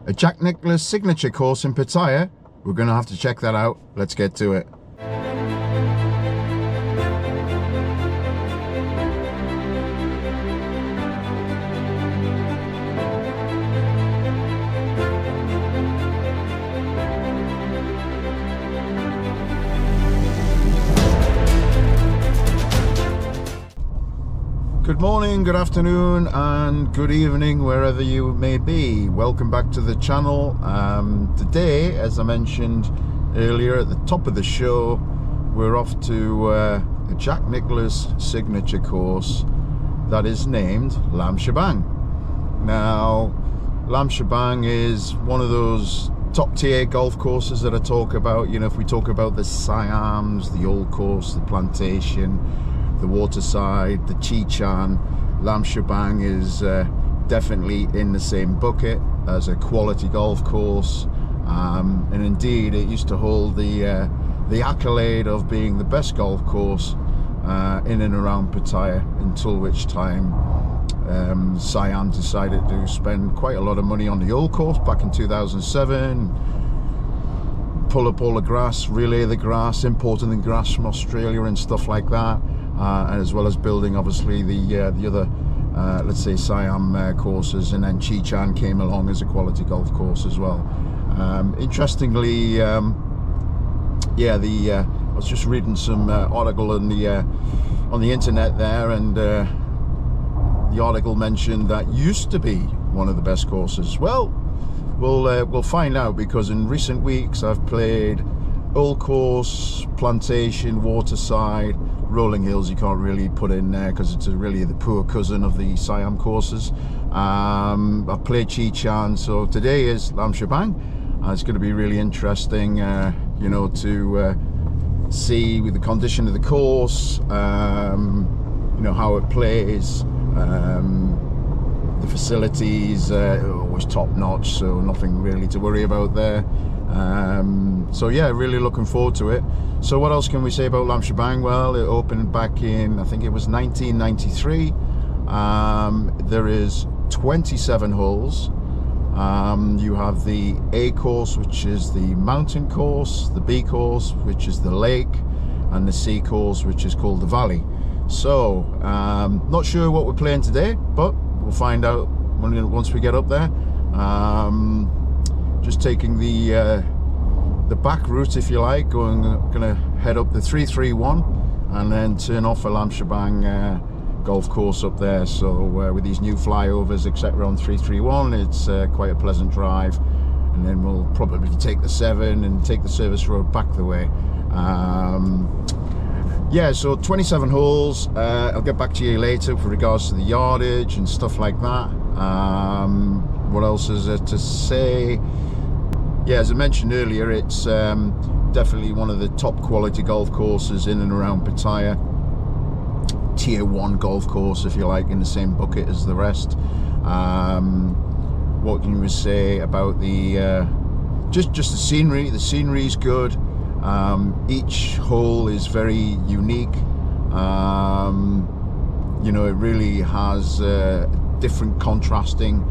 A Jack Nicklaus signature course in Pattaya. We're going to have to check that out. Let's get to it. Good morning, good afternoon, and good evening, wherever you may be. Welcome back to the channel. Today, as I mentioned earlier at the top of the show, we're off to a Jack Nicklaus signature course that is named Laem Chabang. Now, Laem Chabang is one of those top tier golf courses that I talk about. You know, if we talk about the Siams, the Old Course, the Plantation, the Waterside, the Chi-Chan, Laem Chabang is definitely in the same bucket as a quality golf course, and indeed it used to hold the accolade of being the best golf course in and around Pattaya, until which time Siam decided to spend quite a lot of money on the Old Course back in 2007, pull up all the grass, relay the grass, importing the grass from Australia and stuff like that. As well as building obviously the other let's say Siam courses, and then Chi-Chan came along as a quality golf course as well. Interestingly, I was just reading some article on the internet there, and the article mentioned that used to be one of the best courses. Well, we'll find out, because in recent weeks I've played Old Course, Plantation, Waterside, Rolling Hills you can't really put in there because it's really the poor cousin of the Siam courses. I've played Chi-Chan, so today is Laem Chabang. It's going to be really interesting, you know, to see with the condition of the course, you know, how it plays. The facilities always top notch, so nothing really to worry about there. So yeah, really looking forward to it. So what else can we say about Laem Chabang? Well, it opened back in, I think it was 1993. There is 27 holes. You have the A course, which is the mountain course, the B course, which is the lake, and the C course, which is called the valley. So not sure what we're playing today, but we'll find out once we get up there. Just taking the back route, if you like, gonna head up the 331 and then turn off a Laem Chabang golf course up there. So with these new flyovers etc on 331, it's quite a pleasant drive, and then we'll probably take the 7 and take the service road back the way. Yeah, so 27 holes. I'll get back to you later with regards to the yardage and stuff like that. What else is there to say? Yeah, as I mentioned earlier, it's definitely one of the top quality golf courses in and around Pattaya. Tier 1 golf course, if you like, in the same bucket as the rest. What can you say about the just the scenery? The scenery is good. Each hole is very unique. You know, it really has different contrasting,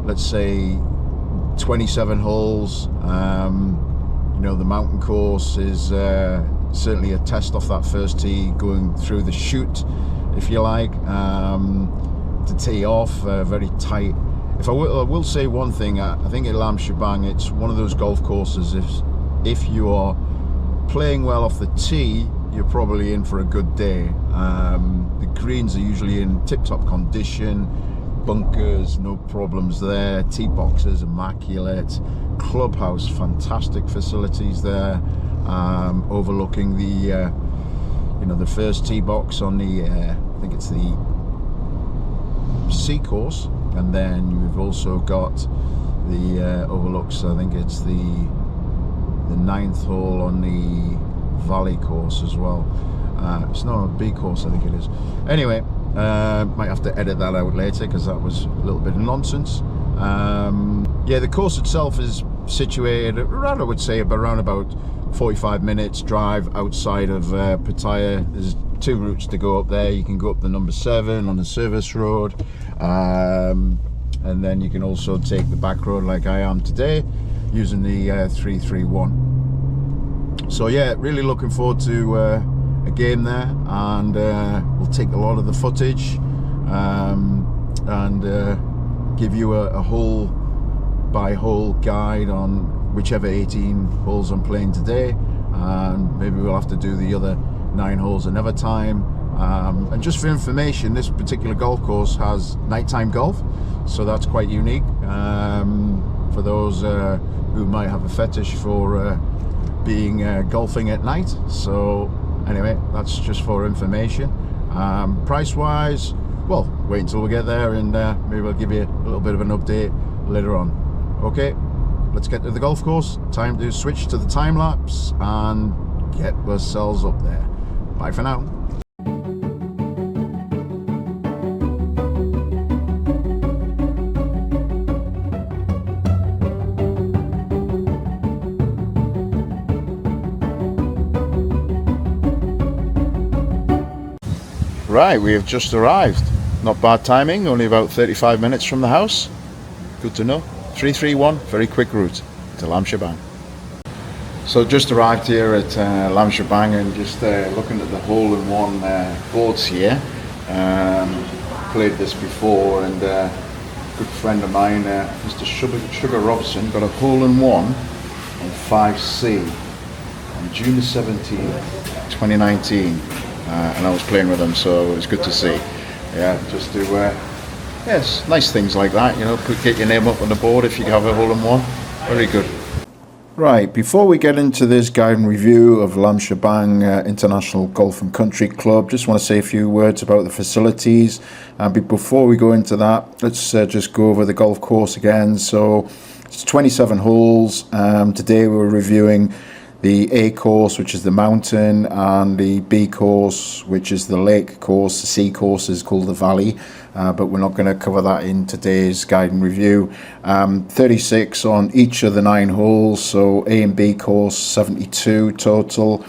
let's say, 27 holes. You know, the mountain course is certainly a test off that first tee, going through the chute, if you like, to tee off, very tight. I will say one thing, I think at Laem Chabang, it's one of those golf courses, if you are playing well off the tee, you're probably in for a good day. The greens are usually in tip-top condition, bunkers, no problems there, tee boxes immaculate, clubhouse, fantastic facilities there, overlooking the you know, the first tee box on the I think it's the C course, and then you've also got the overlooks, I think it's the 9th hole on the valley course as well. It's not a B course, I think it is. Anyway, might have to edit that out later because that was a little bit of nonsense. Yeah, the course itself is situated around, I would say, around about 45 minutes drive outside of Pattaya. There's 2 routes to go up there. You can go up the number 7 on the service road, and then you can also take the back road like I am today using the 331. So yeah, really looking forward to a game there, and we'll take a lot of the footage and give you a hole by hole guide on whichever 18 holes I'm playing today, and maybe we'll have to do the other 9 holes another time. And just for information, this particular golf course has nighttime golf, so that's quite unique for those who might have a fetish for being golfing at night. So anyway, that's just for information. Price wise, well, wait until we get there, and maybe I'll give you a little bit of an update later on. Okay, let's get to the golf course. Time to switch to the time lapse and get ourselves up there. Bye for now. Right, we have just arrived. Not bad timing, only about 35 minutes from the house. Good to know. 331, very quick route to Laem Chabang. So just arrived here at Laem Chabang, and just looking at the hole-in-one boards here. Played this before, and a good friend of mine, Mr. Sugar Robson, got a hole-in-one on 5C on June the 17th, 2019. And I was playing with them, so it was good to see. Yeah, just to yes, nice things like that, you know, get your name up on the board if you have a hole-in-one. Very good. Right, before we get into this guide and review of Laem Chabang International Golf and Country Club, just want to say a few words about the facilities. And before we go into that, let's just go over the golf course again. So it's 27 holes. Today we're reviewing the A course, which is the mountain, and the B course, which is the lake course. The C course is called the valley, but we're not going to cover that in today's guide and review. 36 on each of the 9 holes, so A and B course 72 total.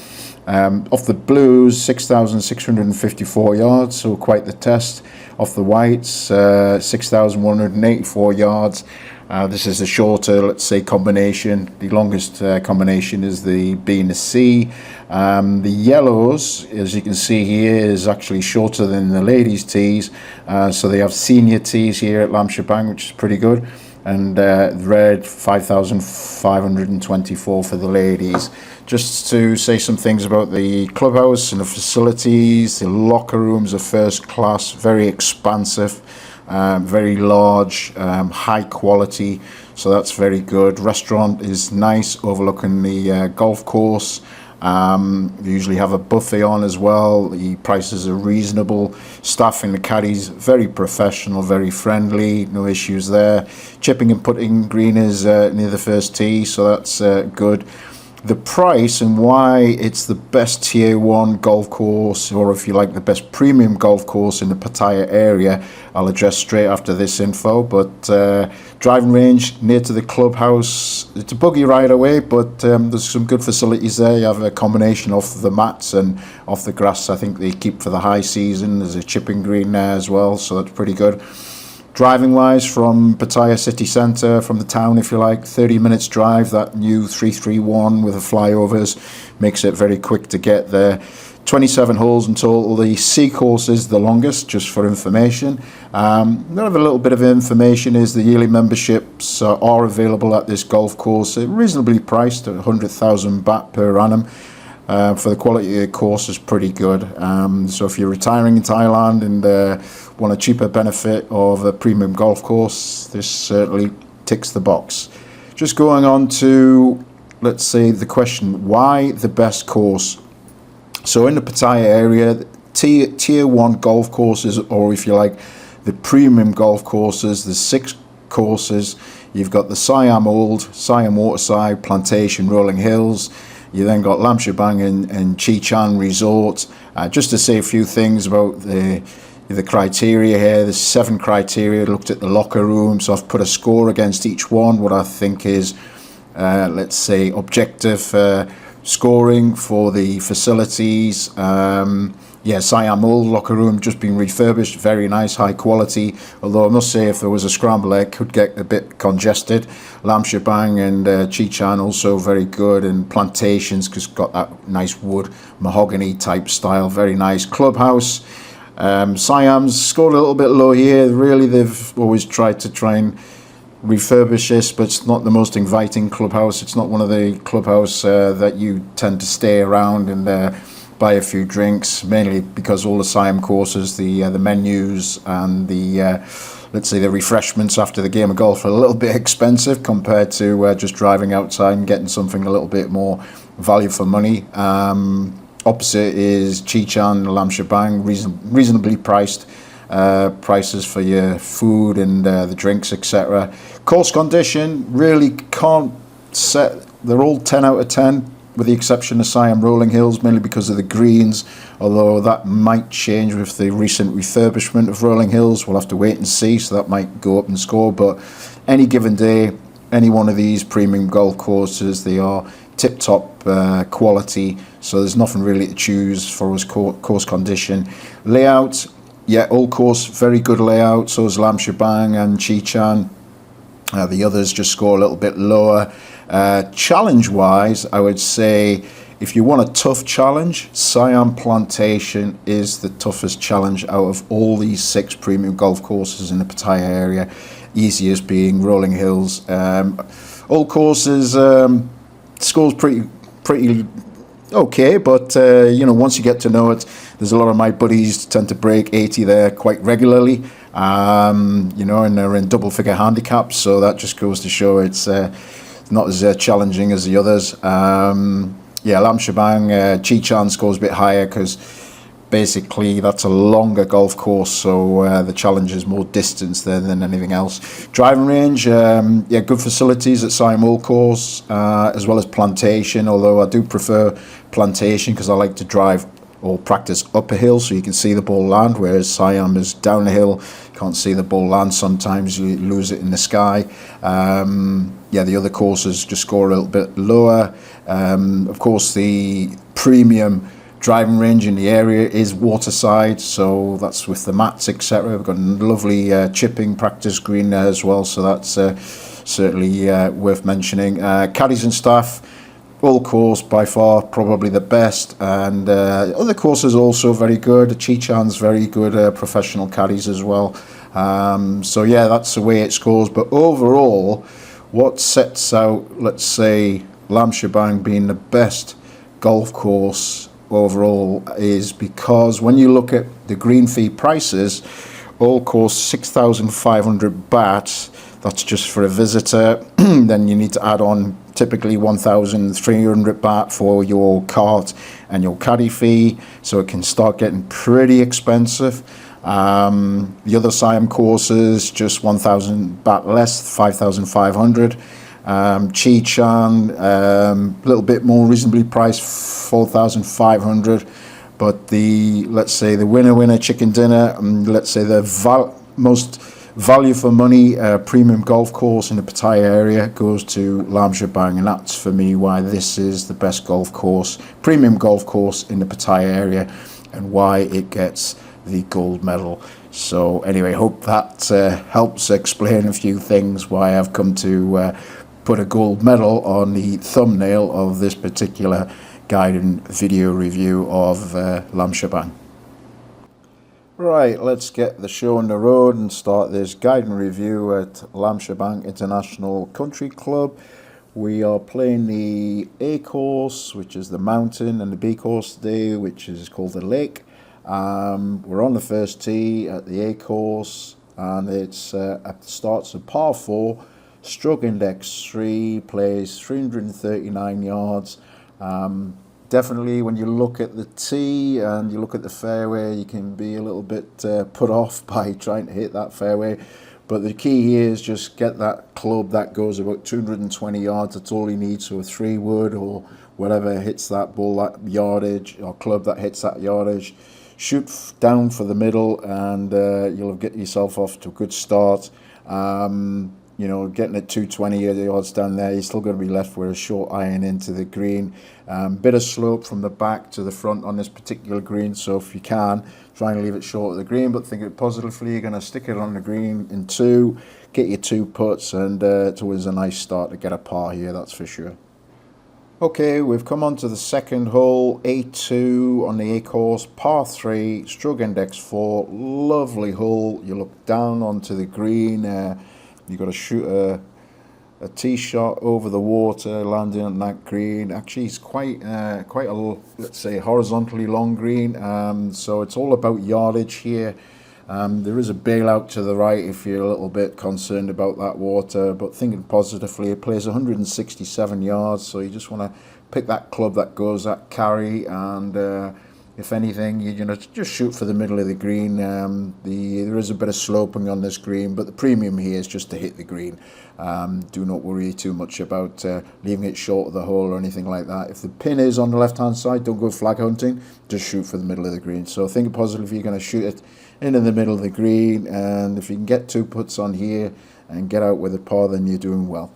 Off the blues, 6,654 yards, so quite the test. Off the whites, 6,184 yards. This is a shorter, let's say, combination. The longest combination is the B and the C. The yellows, as you can see here, is actually shorter than the ladies' tees. So they have senior tees here at Laem Chabang, which is pretty good. And red, 5,524 for the ladies. Just to say some things about the clubhouse and the facilities. The locker rooms are first class, very expansive. Very large, high quality, so that's very good. Restaurant is nice, overlooking the golf course. You usually have a buffet on as well. The prices are reasonable. Staff in the caddies, very professional, very friendly, no issues there. Chipping and putting green is near the first tee, so that's good. The price and why it's the best tier 1 golf course, or if you like, the best premium golf course in the Pattaya area, I'll address straight after this info. But driving range near to the clubhouse, it's a buggy ride away, but there's some good facilities there. You have a combination off the mats and off the grass. I think they keep for the high season. There's a chipping green there as well, so that's pretty good. Driving wise, from Pattaya city centre, from the town if you like, 30 minutes drive. That new 331 with the flyovers makes it very quick to get there. 27 holes in total. The C course is the longest, just for information. Another little bit of information is the yearly memberships are available at this golf course, reasonably priced at 100,000 baht per annum. For the quality of the course is pretty good. So if you're retiring in Thailand and want a cheaper benefit of a premium golf course, this certainly ticks the box. Just going on to, let's say, the question, why the best course? So in the Pattaya area, tier 1 golf courses, or if you like, the premium golf courses, the 6 courses. You've got the Siam Old, Siam Waterside, Plantation, Rolling Hills. You then got Laem Chabang and Chi Chan Resort. Just to say a few things about the criteria here. There's 7 criteria. Looked at the locker room, so I've put a score against each one. What I think is, let's say, objective scoring for the facilities. Yeah, Siam old locker room just been refurbished, very nice, high quality. Although I must say, if there was a scramble egg, could get a bit congested. Laem, Chabang and Chichan also very good, and Plantations because got that nice wood mahogany type style, very nice. Clubhouse, Siam's scored a little bit low here. Really, they've always tried to and refurbish this, but it's not the most inviting clubhouse. It's not one of the clubhouse that you tend to stay around and buy a few drinks, mainly because all the Siam courses, the menus and the let's say the refreshments after the game of golf are a little bit expensive compared to just driving outside and getting something a little bit more value for money. Opposite is Chichan, Laem, Chabang, reasonably priced prices for your food and the drinks, etc. Course condition, really can't set, they're all 10 out of 10 with the exception of Siam Rolling Hills, mainly because of the greens, although that might change with the recent refurbishment of Rolling Hills. We'll have to wait and see, so that might go up in score. But any given day, any one of these premium golf courses, they are tip-top quality, so there's nothing really to choose for us course condition. Layout, yeah, all course, very good layout, so is Laem, Chabang and Chichan. The others just score a little bit lower. Challenge-wise, I would say if you want a tough challenge, Siam Plantation is the toughest challenge out of all these 6 premium golf courses in the Pattaya area. Easiest being Rolling Hills. All courses scores pretty okay, but you know, once you get to know it, there's a lot of my buddies tend to break 80 there quite regularly. You know, and they're in double-figure handicaps, so that just goes to show it's not as challenging as the others. Yeah, Laem, Chabang, Chichan scores a bit higher because basically that's a longer golf course, so the challenge is more distance there than anything else. Driving range, yeah, good facilities at Siam Old Course, as well as Plantation, although I do prefer Plantation because I like to drive or practice up a hill so you can see the ball land, whereas Siam is down a hill, can't see the ball land, sometimes you lose it in the sky. Yeah, the other courses just score a little bit lower. Of course, the premium driving range in the area is waterside, so that's with the mats, etc. We've got a lovely chipping practice green there as well, so that's certainly worth mentioning. Caddies and staff, all course by far probably the best, and other courses also very good. Chichan's very good professional caddies as well. So yeah, that's the way it scores. But overall, what sets out, let's say, Laem, Chabang being the best golf course overall is because when you look at the green fee prices, all course 6,500 baht. That's just for a visitor. Then you need to add on typically 1,300 baht for your cart and your caddy fee, so it can start getting pretty expensive. The other Siam courses just 1,000 baht less, 5,500. Chichan, a little bit more reasonably priced, 4,500. But the, let's say, the winner chicken dinner, let's say the most value for money premium golf course in the Pattaya area goes to Laem, Chabang, and that's for me why this is the best golf course, premium golf course in the Pattaya area, and why it gets the gold medal. So anyway, hope that helps explain a few things why I've come to put a gold medal on the thumbnail of this particular guided video review of Laem, Chabang. Right, let's get the show on the road and start this guiding review at Laem, Chabang International Country Club. We are playing the A course, which is the mountain, and the B course today, which is called the lake. We're on the first tee at the A course, and it's at the starts of par 4, stroke index 3, plays 339 yards. Definitely when you look at the tee and you look at the fairway, you can be a little bit put off by trying to hit that fairway. But the key here is just get that club that goes about 220 yards. That's all you need. So a 3-wood or whatever hits that ball, that yardage, or club that hits that yardage. Shoot down for the middle and you'll get yourself off to a good start. you know, getting at 220 yards down there, you're still going to be left with a short iron into the green. Bit of slope from the back to the front on this particular green, so if you can, try and leave it short of the green, but think it positively. You're going to stick it on the green in two, get your 2 putts, and it's always a nice start to get a par here, that's for sure. Okay, we've come on to the second hole, A2 on the A course, par 3, stroke index 4, lovely hole. You look down onto the green, you've got to shoot a tee shot over the water, landing on that green. Actually, it's quite a, let's say, horizontally long green, so it's all about yardage here. There is a bailout to the right if you're a little bit concerned about that water, but thinking positively, it plays 167 yards, so you just want to pick that club that goes that carry, and if anything, you know, just shoot for the middle of the green. There is a bit of sloping on this green, but the premium here is just to hit the green. Do not worry too much about leaving it short of the hole or anything like that. If the pin is on the left-hand side, don't go flag hunting, just shoot for the middle of the green. So think positive, you're going to shoot it into the middle of the green, and if you can get 2 putts on here and get out with a par, then you're doing well.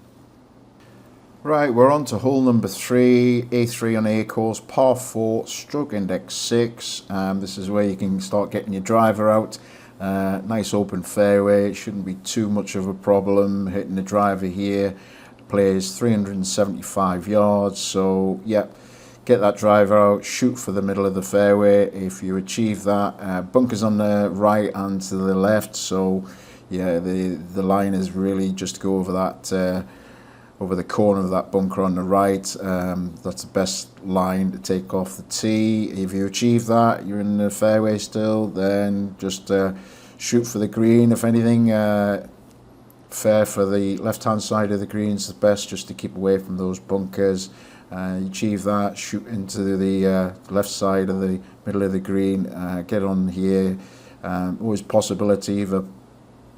Right, we're on to hole number 3, A3 on A course, par 4, stroke index 6. This is where you can start getting your driver out. Nice open fairway, it shouldn't be too much of a problem hitting the driver here. Plays 375 yards, so yeah, get that driver out, shoot for the middle of the fairway. If you achieve that, bunkers on the right and to the left, so yeah, the line is really just to go over that over the corner of that bunker on the right. That's the best line to take off the tee. If you achieve that, you're in the fairway still, then just shoot for the green. If anything, fair for the left hand side of the green is the best, just to keep away from those bunkers. You achieve that, shoot into the left side of the middle of the green, get on here. Always possibility of a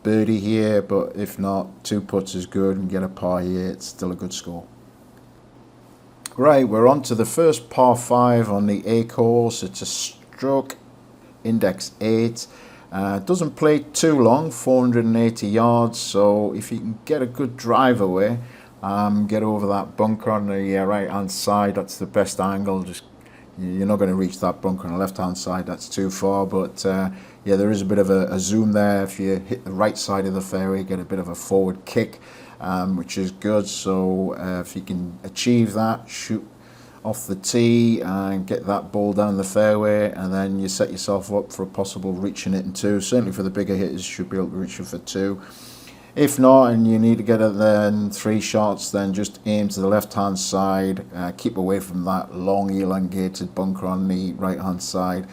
birdie here, but if not, 2 putts is good, and get a par here, it's still a good score. Right, we're on to the first par 5 on the A course. It's a stroke index 8. Doesn't play too long, 480 yards, so if you can get a good drive away, get over that bunker on the right hand side, that's the best angle. Just, you're not going to reach that bunker on the left hand side, that's too far, but yeah, there is a bit of a zoom there. If you hit the right side of the fairway, get a bit of a forward kick, which is good. So if you can achieve that, shoot off the tee and get that ball down the fairway, and then you set yourself up for a possible reaching it in 2. Certainly for the bigger hitters, you should be able to reach it for 2. If not, and you need to get it then 3 shots, then just aim to the left hand side, keep away from that long elongated bunker on the right hand side.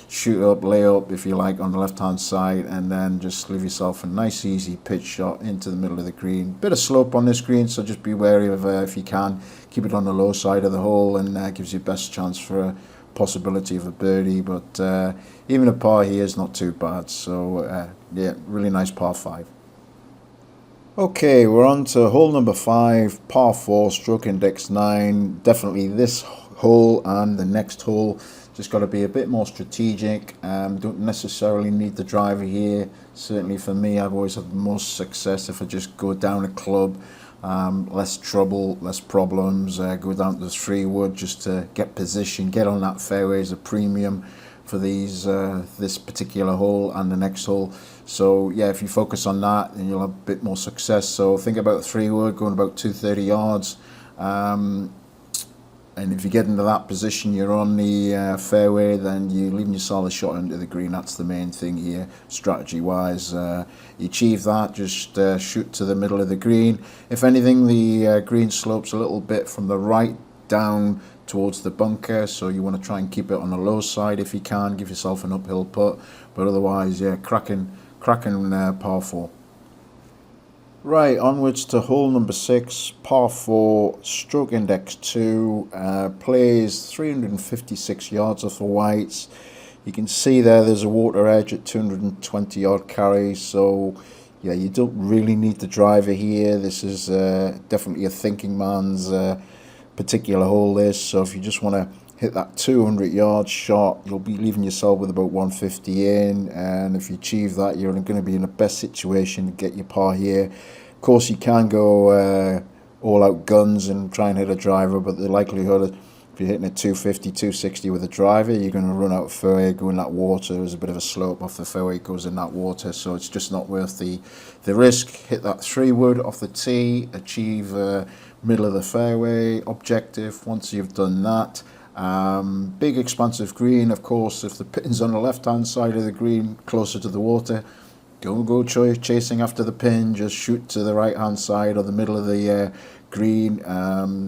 Shoot up, lay up if you like on the left hand side, and then just leave yourself a nice easy pitch shot into the middle of the green. Bit of slope on this green, so just be wary of if you can keep it on the low side of the hole, and gives you best chance for a possibility of a birdie. But even a par here is not too bad, so yeah, really nice par 5. Okay, we're on to hole number 5, par 4, stroke index 9. Definitely this hole and the next hole, just got to be a bit more strategic. Don't necessarily need the driver here. Certainly for me, I've always had the most success if I just go down a club. Less trouble, less problems. Go down to the 3-wood just to get position, get on that fairway is a premium for these this particular hole and the next hole. So yeah, if you focus on that, then you'll have a bit more success. So think about 3-wood, going about 230 yards. And if you get into that position, you're on the fairway, then you're leaving your solid shot into the green. That's the main thing here, strategy-wise. You achieve that, just shoot to the middle of the green. If anything, the green slopes a little bit from the right down towards the bunker, so you want to try and keep it on the low side if you can. Give yourself an uphill putt, but otherwise, yeah, cracking par 4. Right, onwards to hole number 6, par 4, stroke index 2, plays 356 yards off the whites. You can see there's a water edge at 220 yard carry, so yeah, you don't really need the driver here. This is definitely a thinking man's particular hole this, so if you just want to hit that 200 yard shot, you'll be leaving yourself with about 150 in, and if you achieve that, you're going to be in the best situation to get your par here. course, you can go all out guns and try and hit a driver, but the likelihood of, if you're hitting a 250, 260 with a driver, you're going to run out of fairway, go in that water. There's a bit of a slope off the fairway, goes in that water, so it's just not worth the risk. Hit that 3-wood off the tee, achieve middle of the fairway objective. Once you've done that, big expansive green, of course, if the pin's on the left hand side of the green, closer to the water, don't go chasing after the pin, just shoot to the right hand side or the middle of the green,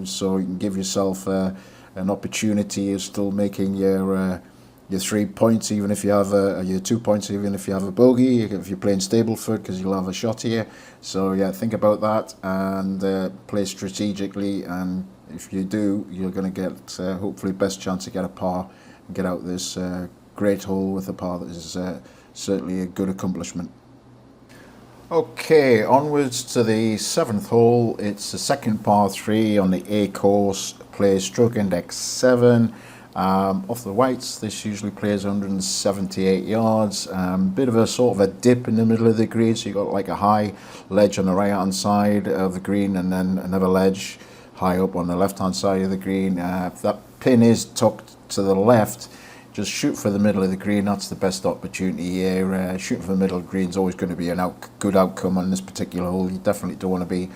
so you can give yourself an opportunity of still making your 3 points, even if you have your 2 points, even if you have a bogey, if you're playing Stableford, because you'll have a shot here. So yeah, think about that and play strategically, and if you do, you're going to get hopefully best chance to get a par and get out this great hole with a par. That is certainly a good accomplishment. Okay, onwards to the 7th hole. It's the second par 3 on the A course. Plays stroke index 7. Off the whites, this usually plays 178 yards. Bit of a sort of a dip in the middle of the green, so you've got like a high ledge on the right hand side of the green and then another ledge high up on the left hand side of the green. If that pin is tucked to the left, just shoot for the middle of the green. That's the best opportunity here. Shooting for the middle of the green is always going to be a good outcome on this particular hole. You definitely don't want to be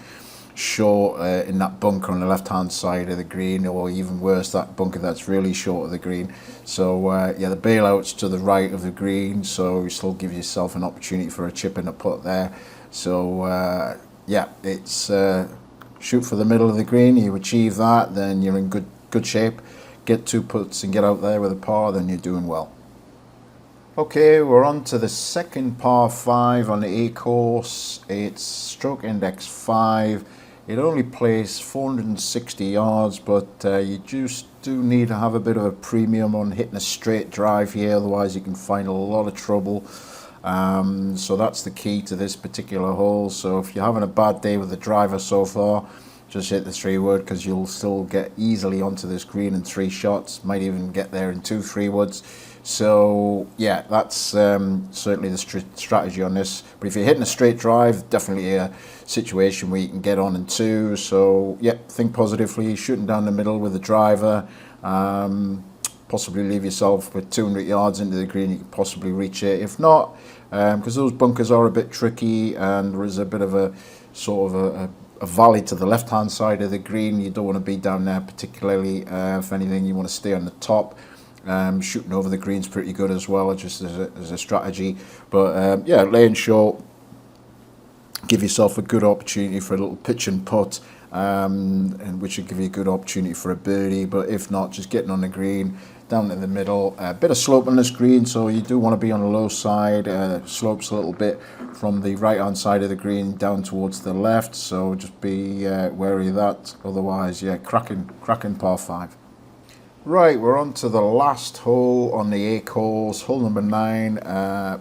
short in that bunker on the left hand side of the green, or even worse, that bunker that's really short of the green. So yeah, the bailout's to the right of the green, so you still give yourself an opportunity for a chip and a putt there. So yeah, it's shoot for the middle of the green. You achieve that, then you're in good shape. Get 2 putts and get out there with a par, then you're doing well. Okay, we're on to the second par 5 on the A course. It's stroke index 5. It only plays 460 yards, but you just do need to have a bit of a premium on hitting a straight drive here, otherwise you can find a lot of trouble. So that's the key to this particular hole. So if you're having a bad day with the driver so far, just hit the 3-wood, because you'll still get easily onto this green in 3 shots, might even get there in 2 3-woods. So yeah, that's certainly the strategy on this. But if you're hitting a straight drive, definitely a situation where you can get on in 2. So yeah, think positively, shooting down the middle with the driver, possibly leave yourself with 200 yards into the green. You could possibly reach it. If not, because those bunkers are a bit tricky and there is a bit of a sort of a valley to the left hand side of the green, you don't want to be down there particularly. If anything, you want to stay on the top. Shooting over the green's pretty good as well, just as a strategy. But yeah, laying short, give yourself a good opportunity for a little pitch and putt, and which would give you a good opportunity for a birdie. But if not, just getting on the green, down in the middle. A bit of slope on this green, so you do want to be on the low side. Slopes a little bit from the right hand side of the green down towards the left, so just be wary of that. Otherwise, yeah, cracking par 5. Right, we're on to the last hole on the A course, hole number 9,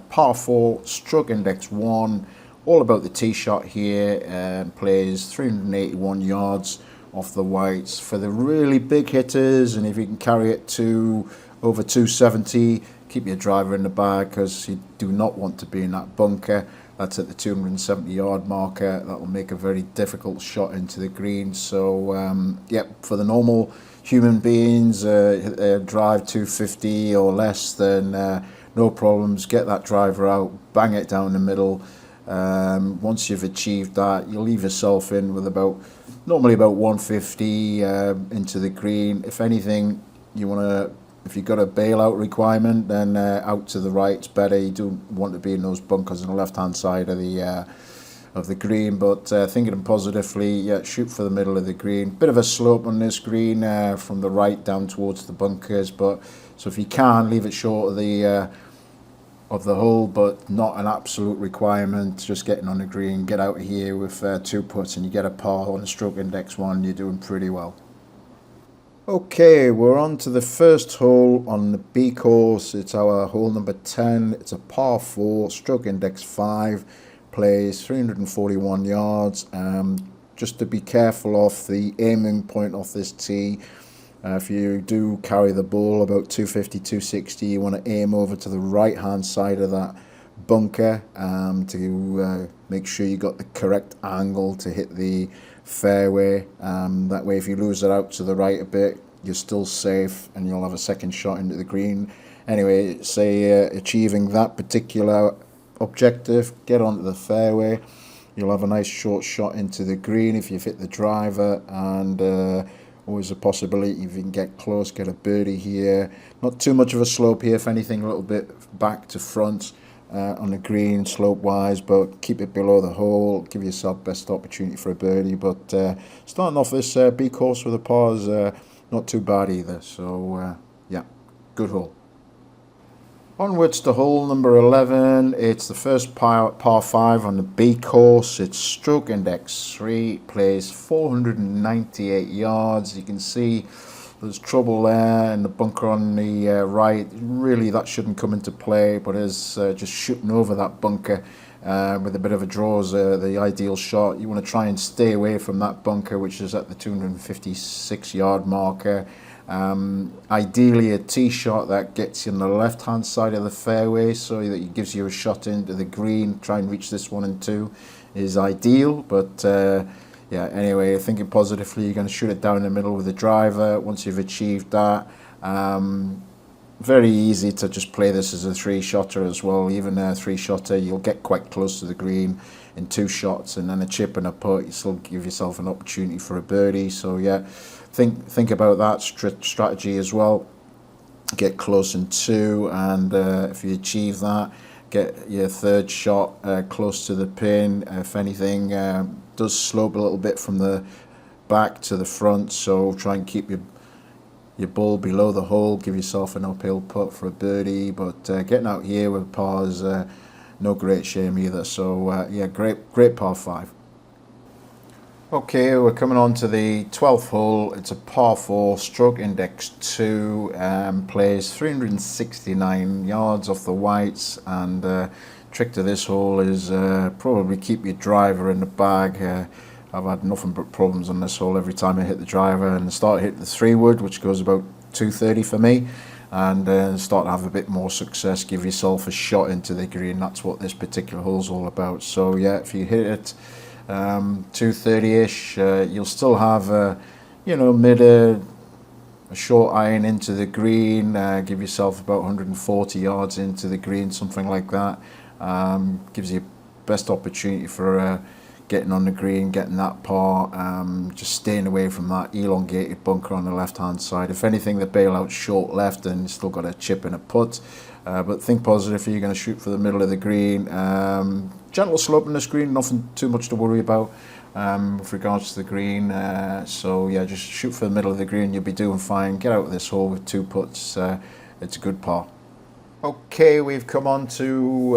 par 4, stroke index 1. All about the tee shot here. Plays 381 yards off the whites. For the really big hitters, and if you can carry it to over 270, keep your driver in the bag, because you do not want to be in that bunker. That's at the 270 yard marker. That will make a very difficult shot into the green. So yeah, for the normal human beings, drive 250 or less, then no problems. Get that driver out, bang it down the middle. Once you've achieved that, you'll leave yourself in with normally about 150 into the green. If anything, you want to, if you've got a bailout requirement, then out to the right, it's better. You don't want to be in those bunkers on the left hand side of the green. But thinking positively, yeah, shoot for the middle of the green. Bit of a slope on this green from the right down towards the bunkers, but so if you can, leave it short of the hole, but not an absolute requirement. Just getting on the green, get out of here with 2 putts, and you get a par on the stroke index 1. You're doing pretty well. Okay, we're on to the first hole on the B course. It's our hole number 10. It's a par 4, stroke index 5. Plays 341 yards. Just to be careful of the aiming point off this tee. If you do carry the ball about 250, 260, you want to aim over to the right hand side of that bunker to make sure you got the correct angle to hit the fairway. That way, if you lose it out to the right a bit, you're still safe and you'll have a second shot into the green. Anyway, say achieving that particular objective, get onto the fairway. You'll have a nice short shot into the green if you've hit the driver, and always a possibility if you can get close, get a birdie here. Not too much of a slope here, if anything, a little bit back to front on the green slope wise, but keep it below the hole, give yourself best opportunity for a birdie. But starting off this B course with a par is not too bad either, so yeah, good hole. Onwards to hole number 11. It's the first par 5 on the B course. It's stroke index 3, plays 498 yards. You can see there's trouble there in the bunker on the right. Really, that shouldn't come into play, but is just shooting over that bunker with a bit of a draw is the ideal shot. You want to try and stay away from that bunker, which is at the 256 yard marker. Ideally a tee shot that gets you on the left hand side of the fairway, so that it gives you a shot into the green. Try and reach this 1 and 2 is ideal, but yeah, anyway, thinking positively, you're going to shoot it down the middle with the driver. Once you've achieved that, very easy to just play this as a 3-shotter as well. Even a 3-shotter, you'll get quite close to the green in 2 shots, and then a chip and a putt, you still give yourself an opportunity for a birdie. So yeah, think about that strategy as well. Get close in 2, and if you achieve that, get your 3rd shot close to the pin. If anything, does slope a little bit from the back to the front, so try and keep your ball below the hole, give yourself an uphill putt for a birdie. But getting out here with par is no great shame either. So yeah, great par 5. Okay, we're coming on to the 12th hole. It's a par 4, stroke index 2, plays 369 yards off the whites, and trick to this hole is probably keep your driver in the bag. I've had nothing but problems on this hole every time I hit the driver, and start hitting the 3-wood, which goes about 230 for me, and start to have a bit more success. Give yourself a shot into the green. That's what this particular hole's all about. So yeah, if you hit it 230-ish, you'll still have mid a short iron into the green. Give yourself about 140 yards into the green, something like that. Gives you best opportunity for getting on the green, getting that par. Just staying away from that elongated bunker on the left hand side. If anything, the bailout's short left and you still got a chip and a putt. But think positively, you're going to shoot for the middle of the green. Gentle slope on the screen, nothing too much to worry about with regards to the green. So yeah, just shoot for the middle of the green, you'll be doing fine. Get out of this hole with 2 putts. It's a good par. Okay, we've come on to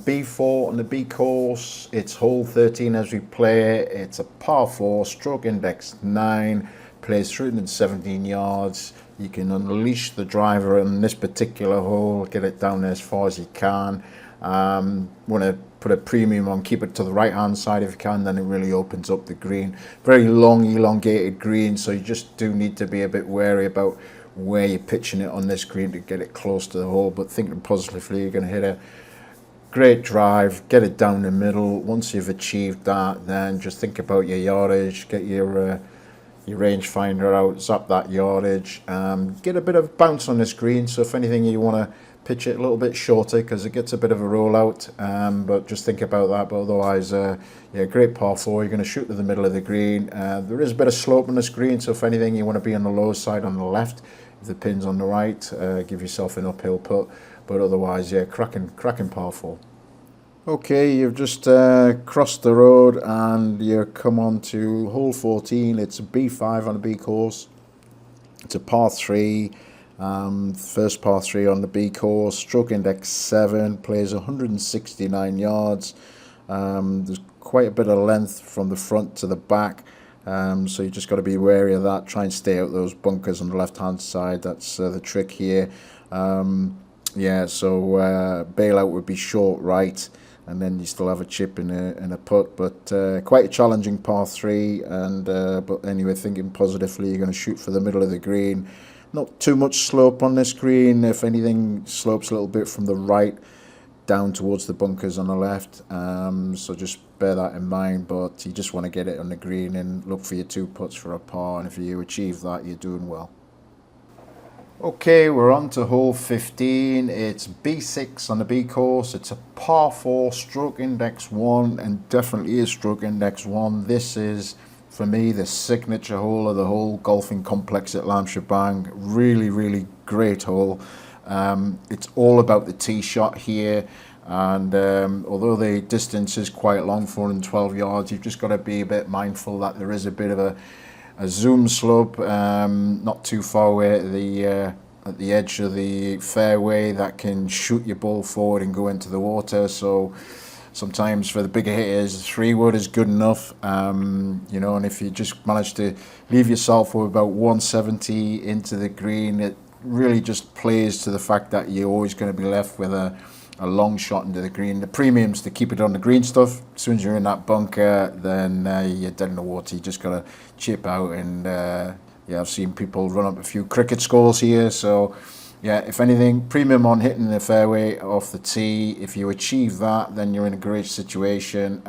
B4 on the B course. It's hole 13 as we play. It's a par 4, stroke index 9, plays 317 yards. You can unleash the driver on this particular hole, get it down there as far as you can. Want to put a premium on, keep it to the right hand side if you can, then it really opens up the green. Very long, elongated green, so you just do need to be a bit wary about where you're pitching it on this green to get it close to the hole. But thinking positively, you're going to hit a great drive, get it down the middle. Once you've achieved that, then just think about your yardage, get your rangefinder out, zap that yardage, get a bit of bounce on this green. So if anything, you want to pitch it a little bit shorter because it gets a bit of a rollout, but just think about that. But otherwise, yeah, great par 4. You're going to shoot to the middle of the green. There is a bit of slope on this green, so if anything, you want to be on the low side on the left. If the pin's on the right, give yourself an uphill putt. But otherwise, yeah, cracking par 4. Okay, you've just crossed the road and you come on to hole 14. It's a B5 on the B course. It's a par 3. First par 3 on the B course. Stroke index 7. Plays 169 yards. There's quite a bit of length from the front to the back. So you just got to be wary of that. Try and stay out those bunkers on the left hand side. That's the trick here. Yeah, so bailout would be short right, and then you still have a chip and a putt. But quite a challenging par 3. And but anyway, thinking positively, you're going to shoot for the middle of the green. Not too much slope on this green. If anything, slopes a little bit from the right down towards the bunkers on the left, so just bear that in mind. But you just want to get it on the green and look for your 2 putts for a par, and if you achieve that, you're doing well. Okay, we're on to hole 15. It's B6 on the B course. It's a par 4, stroke index 1, and definitely is stroke index 1. This is, for me, the signature hole of the whole golfing complex at Laem Chabang. Really, really great hole. It's all about the tee shot here, and although the distance is quite long, 412 yards, you've just got to be a bit mindful that there is a bit of a zoom slope, not too far away at the edge of the fairway, that can shoot your ball forward and go into the water. So sometimes for the bigger hitters, 3-wood is good enough, you know, and if you just manage to leave yourself with about 170 into the green, it really just plays to the fact that you're always going to be left with a long shot into the green. The premium's to keep it on the green stuff. As soon as you're in that bunker, then you're dead in the water. You just got to chip out, and yeah, I've seen people run up a few cricket scores here. So yeah, if anything, premium on hitting the fairway off the tee. If you achieve that, then you're in a great situation.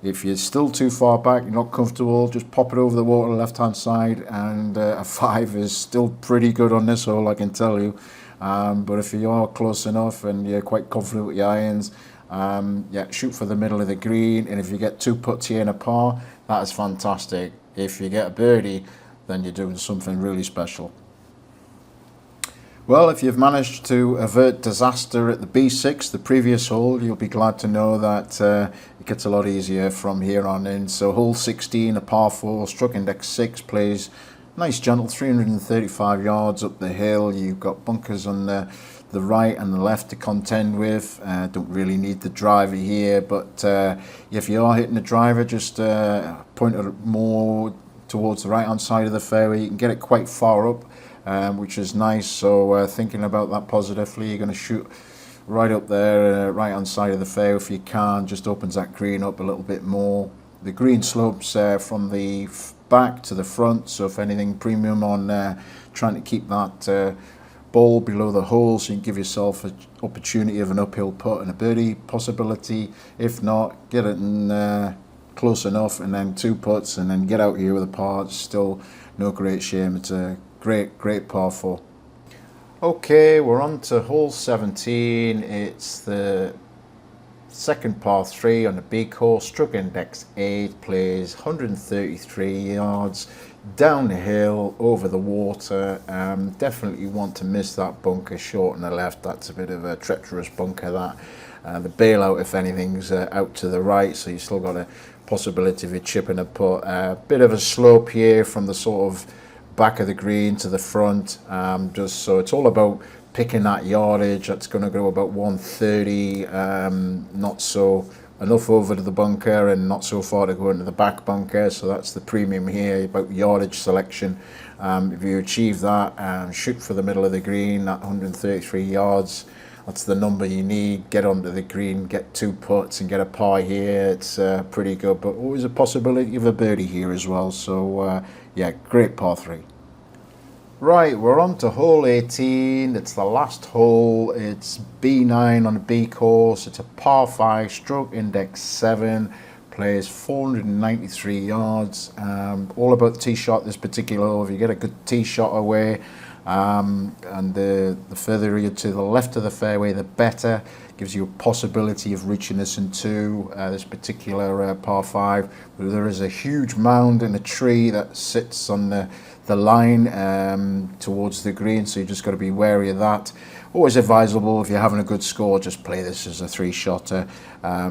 If you're still too far back, you're not comfortable, just pop it over the water left hand side, and a 5 is still pretty good on this hole, I can tell you. But if you are close enough and you're quite confident with your irons, yeah, shoot for the middle of the green, and if you get 2 putts here and a par, that is fantastic. If you get a birdie, then you're doing something really special. Well, if you've managed to avert disaster at the B6, the previous hole, you'll be glad to know that it gets a lot easier from here on in. So hole 16, a par 4, stroke index 6, plays nice gentle 335 yards up the hill. You've got bunkers on the right and the left to contend with. Don't really need the driver here, but if you are hitting the driver, just point it more towards the right hand side of the fairway. You can get it quite far up, which is nice. So thinking about that positively, you're going to shoot right up there, right hand side of the fairway if you can. Just opens that green up a little bit more. The green slopes from the back to the front, so if anything, premium on trying to keep that ball below the hole, so you can give yourself an opportunity of an uphill putt and a birdie possibility. If not, get it in close enough, and then 2 putts, and then get out here with a par. It's still no great shame. It's a great par 4. Okay, we're on to hole 17. It's the second par 3 on the B course, stroke index 8, plays 133 yards down the hill over the water. Definitely want to miss that bunker short on the left. That's a bit of a treacherous bunker, that. The bailout, if anything's out to the right, so you still got a possibility of a chip and a putt. Bit of a slope here from the sort of back of the green to the front, just so it's all about picking that yardage. That's going to go about 130, not so enough over to the bunker and not so far to go into the back bunker. So that's the premium here about yardage selection. If you achieve that, shoot for the middle of the green, that 133 yards, that's the number you need. Get onto the green, get 2 putts and get a par here. It's pretty good, but always a possibility of a birdie here as well. So yeah, great par 3. Right, we're on to hole 18. It's the last hole. It's B9 on the B course. It's a par 5, stroke index 7, plays 493 yards. All about the tee shot this particular hole. If you get a good tee shot away, and the further you're to the left of the fairway, the better. Gives you a possibility of reaching this in 2, this particular par 5. But there is a huge mound and a tree that sits on the line towards the green, so you just got to be wary of that. Always advisable, if you're having a good score, just play this as a 3-shotter.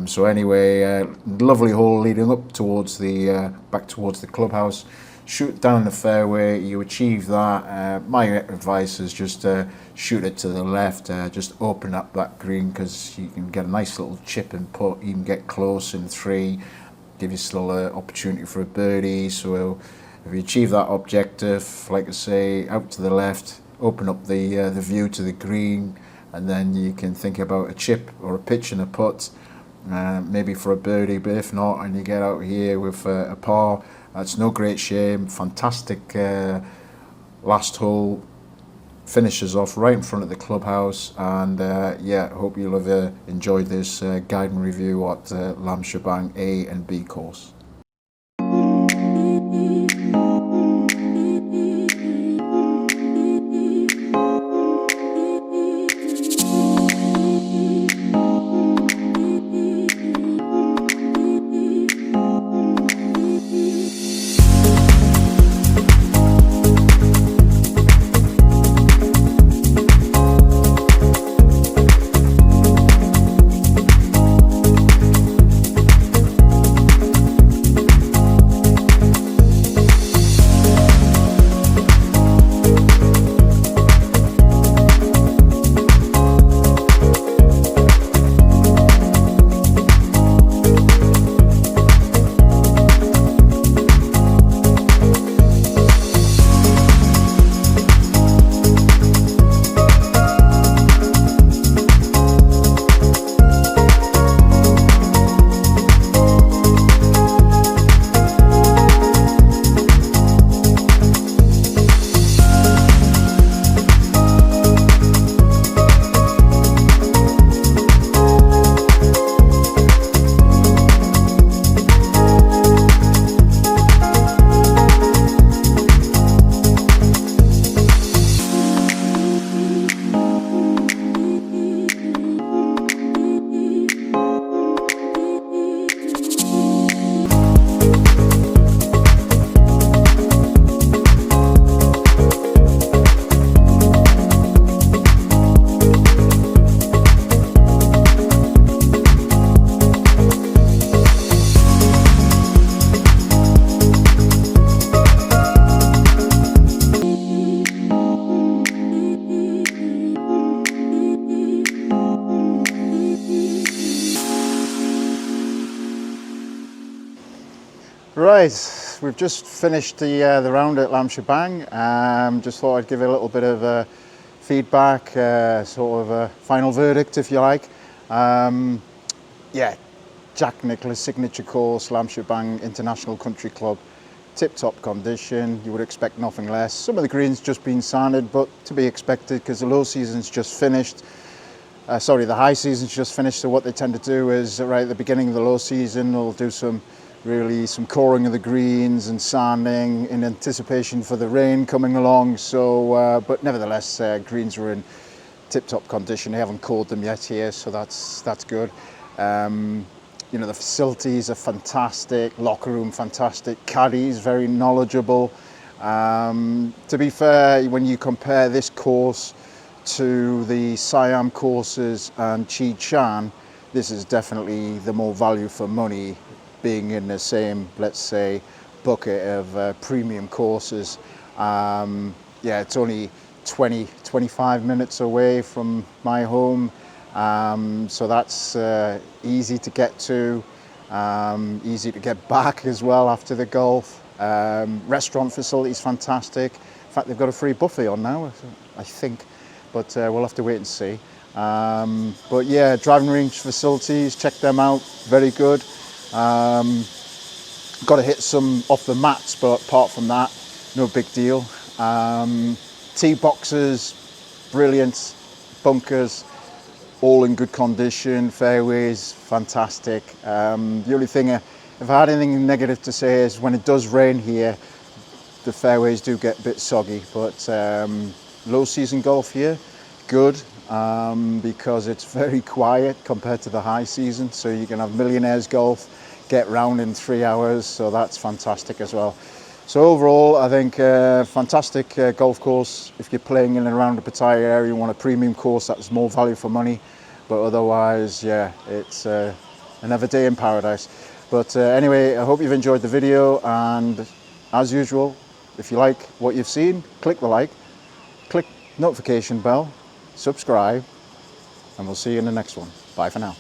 So anyway, lovely hole leading up towards the back towards the clubhouse. Shoot down the fairway, you achieve that. My advice is just shoot it to the left, just open up that green, because you can get a nice little chip and putt. You can get close in 3, give you still an opportunity for a birdie. So if you achieve that objective, like I say, out to the left, open up the view to the green, and then you can think about a chip or a pitch and a putt, maybe for a birdie. But if not, and you get out here with a par, that's no great shame. Fantastic last hole. finishes off right in front of the clubhouse, and yeah, hope you'll have enjoyed this guide and review at Laem Chabang A and B course. Right, we've just finished the round at Laem Chabang. Just thought I'd give a little bit of feedback, sort of a final verdict, if you like. Yeah, Jack Nicklaus signature course, Laem Chabang International Country Club, tip-top condition. You would expect nothing less. Some of the greens just been sanded, but to be expected because the low season's just finished. Sorry, the high season's just finished. So what they tend to do is right at the beginning of the low season, they'll do some coring of the greens and sanding in anticipation for the rain coming along. So, but nevertheless, greens are in tip-top condition. They haven't cored them yet here, so that's good. You know, the facilities are fantastic, locker room fantastic, caddies very knowledgeable. To be fair, when you compare this course to the Siam courses and Chi Chan, this is definitely the more value for money, being in the same, let's say, bucket of premium courses. Yeah, it's only 20-25 minutes away from my home, so that's easy to get to, easy to get back as well after the golf. Restaurant facilities fantastic. In fact, they've got a free buffet on now, I think, but we'll have to wait and see. But yeah, driving range facilities, check them out, very good. Got to hit some off the mats, but apart from that, no big deal. Tee boxes, brilliant. Bunkers, all in good condition. Fairways, fantastic. The only thing, if I had anything negative to say, is when it does rain here, the fairways do get a bit soggy. But low season golf here, good. Because it's very quiet compared to the high season, so you can have millionaires golf, get round in 3 hours, so that's fantastic as well. So overall, I think fantastic golf course. If you're playing in and around the Pattaya area, you want a premium course that's more value for money, but otherwise, yeah, it's another day in paradise. But anyway, I hope you've enjoyed the video, and as usual, if you like what you've seen, click the like, click notification bell, subscribe, and we'll see you in the next one. Bye for now.